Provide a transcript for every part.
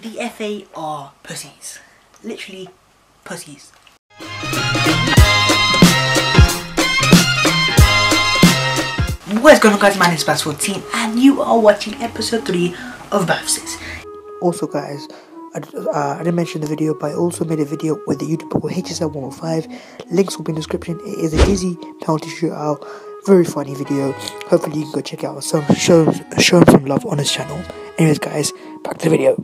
The FA are pussies. Literally pussies. What is going on, guys? My name is Bhavss14 and you are watching episode 3 of Bhavss. Also guys, I didn't mention the video, but I also made a video with the YouTuber called HSL105. Links will be in the description. It is a dizzy penalty shootout. Very funny video. Hopefully you can go check it out. Show him some love on his channel. Anyways guys, back to the video.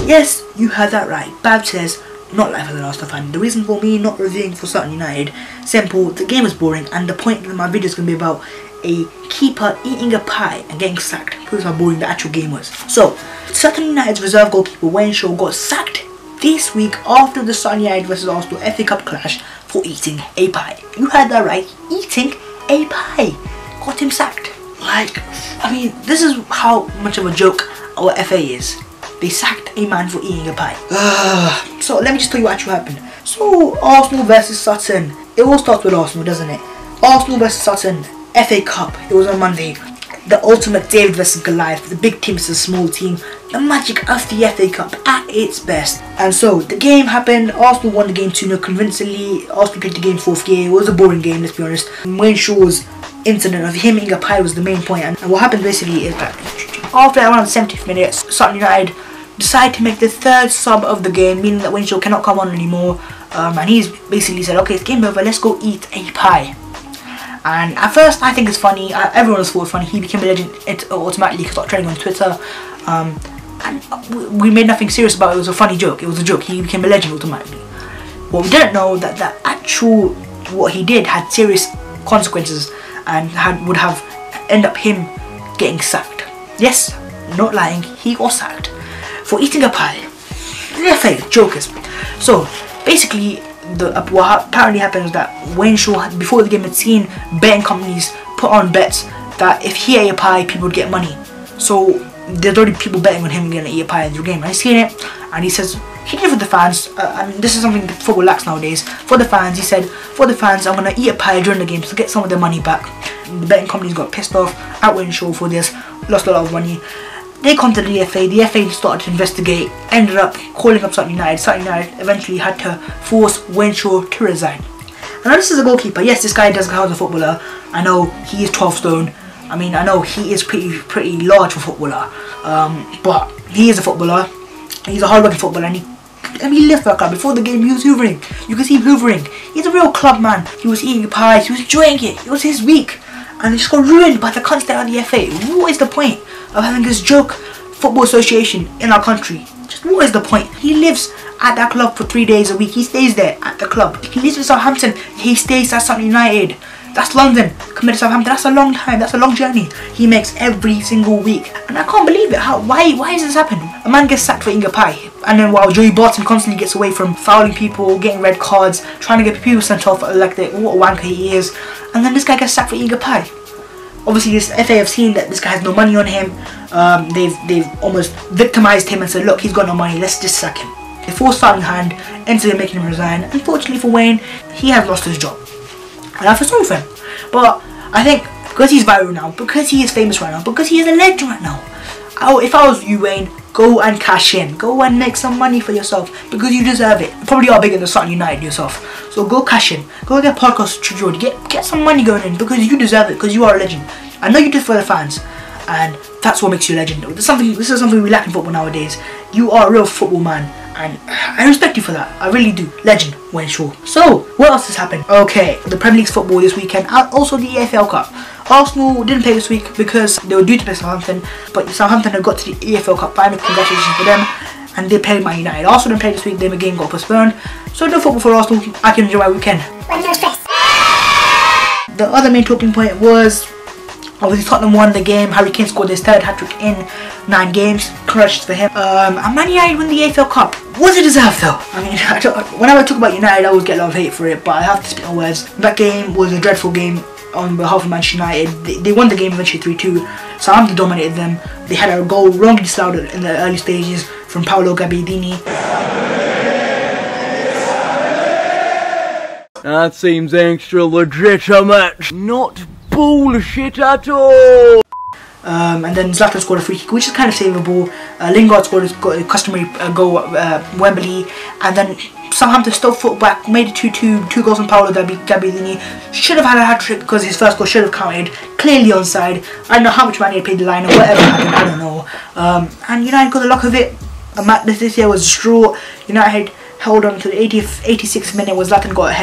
Yes, you heard that right. Bab says, not like for the last fan. The reason for me not reviewing for Sutton United, simple, the game is boring and the point of my video is going to be about a keeper eating a pie and getting sacked. Proves how boring the actual game was. So, Sutton United's reserve goalkeeper Wayne Shaw got sacked this week after the Sutton United vs Arsenal FA Cup clash for eating a pie. You heard that right, eating a pie. Got him sacked. Like, I mean, this is how much of a joke our FA is. They sacked a man for eating a pie. So let me just tell you what actually happened. So Arsenal versus Sutton. It all starts with Arsenal, doesn't it? Arsenal versus Sutton, FA Cup. It was on Monday. The ultimate David versus Goliath. The big team versus a small team. The magic of the FA Cup at its best. And so the game happened. Arsenal won the game 2-0 convincingly. Arsenal played the game fourth gear. It was a boring game, let's be honest. Wayne Shaw's incident of him eating a pie was the main point. And what happened basically is that after around the 70th minute, Sutton United decided to make the third sub of the game, meaning that Wayne Shaw cannot come on anymore. And he's basically said, okay, it's game over, let's go eat a pie. And at first I think it's funny, everyone else thought it was funny. He became a legend automatically, started trending on Twitter. And we made nothing serious about it. It was a funny joke, it was a joke. He became a legend automatically. What we didn't know that the actual, what he did had serious consequences and would have end up him getting sacked. Yes, not lying, he got sacked for eating a pie. They're fake jokers. So basically, what apparently happened is that Wayne Shaw, before the game, had seen betting companies put on bets that if he ate a pie, people would get money. So there's already people betting on him going to eat a pie in the game. And he's seen it, and he says he did it for the fans. I mean, this is something that football lacks nowadays. For the fans, he said, for the fans, I'm going to eat a pie during the game to get some of their money back. The betting companies got pissed off at Wayne Shaw for this, lost a lot of money. They contacted the FA started to investigate, ended up calling up Sutton United. Sutton United eventually had to force Wayne Shaw to resign. And now this is a goalkeeper. Yes, this guy does count as a footballer. I know he is 12 stone. I mean, I know he is pretty large for a footballer. But he is a footballer. He's a hard-working footballer, and he lives for a club. Before the game, he was hoovering. You can see him hoovering. He's a real club man. He was eating pies. He was enjoying it. It was his week. And it just got ruined by the cunts out of the FA. What is the point of having this joke football association in our country? Just what is the point? He lives at that club for 3 days a week. He stays there at the club. He lives in Southampton. He stays at Sutton United. That's London. Compared to Southampton, that's a long time. That's a long journey he makes every single week. And I can't believe it. Why does this happen? A man gets sacked for eating a pie, and then while Joey Barton constantly gets away from fouling people, getting red cards, trying to get people sent off like what a wanker he is, and then this guy gets sacked for eating a pie. Obviously, this FA have seen that this guy has no money on him. They've almost victimized him and said, look, he's got no money, let's just sack him. They forced starting hand into making him resign. Unfortunately for Wayne, he has lost his job. And I feel sorry for him. But I think because he's viral now, because he is famous right now, because he is a legend right now, if I was you, Wayne, go and cash in. Go and make some money for yourself because you deserve it. You probably are bigger than Sutton United yourself. So go cash in. Go get podcast to George. Get some money going in because you deserve it, because you are a legend. I know you did for the fans, and that's what makes you a legend. This is something we lack in football nowadays. You are a real football man, and I respect you for that. I really do. Legend, Wayne Shaw. So, what else has happened? Okay, the Premier League's football this weekend, and also the EFL Cup. Arsenal didn't play this week because they were due to play Southampton, but Southampton had got to the EFL Cup final. Congratulations for them. And they played Man United. Arsenal didn't play this week, their game got postponed. So no football for Arsenal. I can enjoy my weekend. The other main talking point was, obviously Tottenham won the game. Harry Kane scored his third hat-trick in 9 games. Congratulations for him. And Man United won the AFL Cup. Was it deserved though? I mean, whenever I talk about United, I always get a lot of hate for it, but I have to speak my words. That game was a dreadful game on behalf of Manchester United. They won the game eventually 3-2. Southampton dominated them. They had a goal wrongly disallowed in the early stages from Paolo Gabbiadini. That seems extra legitimate. Not bullshit at all. and then Zlatan scored a free kick, which is kind of savable. Lingard scored a customary goal at Wembley, and then Southampton still fought back, made it 2-2, 2 goals from Paolo Gabbiadini. Should have had a hat-trick because his first goal should have counted. Clearly onside. I don't know how much money he paid the line or whatever happened, I don't know. And United got the luck of it. This year was straw. United held on to the 86th minute where Zlatan got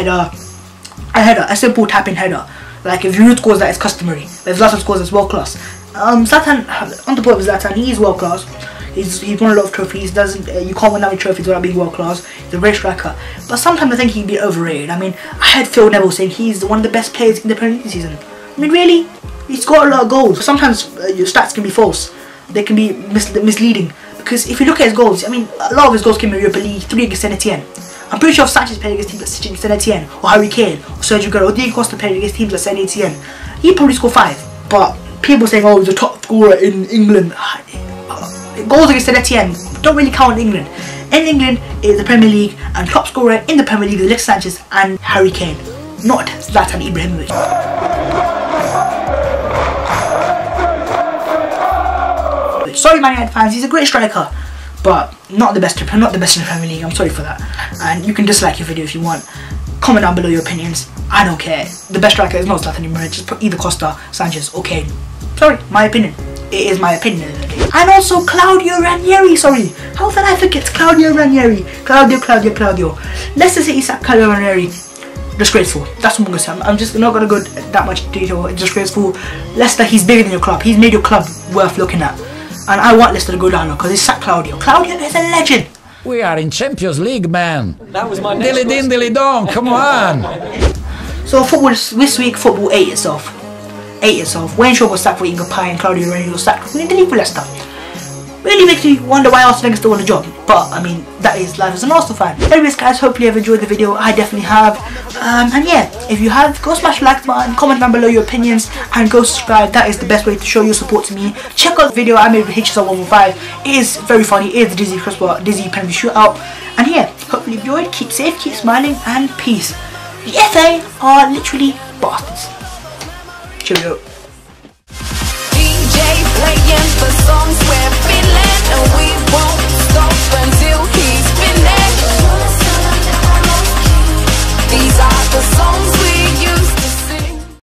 a simple tap-in header. Like if Giroud scores that, it's customary. But if Zlatan scores, it's world class. Zlatan, on the point of Zlatan, he is world class. He's won a lot of trophies. You can't win that many trophies without being world class. He's a great striker, but sometimes I think he'd be overrated. I mean, I heard Phil Neville saying he's one of the best players in the Premier League this season. I mean, really, he's got a lot of goals. Sometimes your stats can be false. They can be misleading, because if you look at his goals, I mean, a lot of his goals came in Europa League, 3 against Saint Etienne. I'm pretty sure if Sanchez played against teams like Saint Etienne or Harry Kane or Sergio Aguero or Diego Costa played against teams like Saint Etienne, he'd probably score 5. But people saying, oh, he's the top scorer in England. Goals against Saint Etienne don't really count in England. In England, it's the Premier League, and top scorer in the Premier League is Alexis Sanchez and Harry Kane, not Zlatan Ibrahimovic. Sorry, Man United fans, he's a great striker, but not the best in the Premier League. I'm sorry for that. And you can dislike your video if you want. Comment down below your opinions. I don't care. The best striker is not Zlatan Ibrahimovic. Just put either Costa, Sanchez, or Kane. Sorry, my opinion. It is my opinion. And also Claudio Ranieri, sorry. How did I forget Claudio Ranieri? Claudio. Leicester City sacked Claudio Ranieri. Disgraceful. That's what I'm going to say. I'm just not going to go that much detail. It's disgraceful. Leicester, he's bigger than your club. He's made your club worth looking at. And I want Leicester to go down because he sacked Claudio. Claudio is a legend. We are in Champions League, man. That was my next Dilly din, dilly dong, come on. So football this week, football ate itself. Wayne Shaw was sacked for eating a pie and Claudio Ranieri was sacked for leaving for Leicester. Really makes me wonder why Arsenal still won the job. But I mean, that is life as an Arsenal fan. Anyways guys, hopefully you've enjoyed the video. I definitely have. And yeah, if you have, go smash the like button, comment down below your opinions, and go subscribe. That is the best way to show your support to me. Check out the video I made with HSL115. It is very funny. It is the Dizzy penalty shootout. And yeah, hopefully you enjoyed. Keep safe, keep smiling, and peace. The FA are literally bastards. Cheerio. DJ playing the songs where